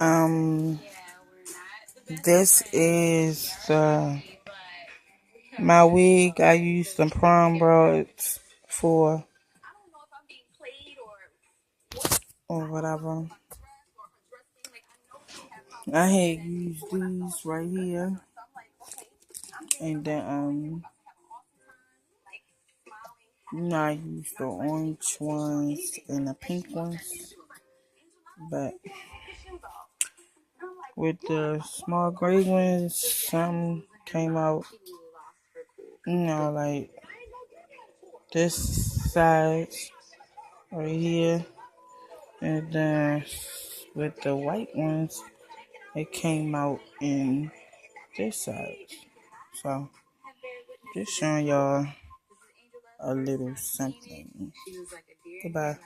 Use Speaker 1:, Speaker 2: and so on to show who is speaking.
Speaker 1: Um, this is my wig. I used some prom broads for, or whatever. I had used these right here, and then I used the orange ones and the pink ones, but with the small gray ones, some came out, like this size right here, and then with the white ones, it came out in this size. So, just showing y'all a little something. Goodbye.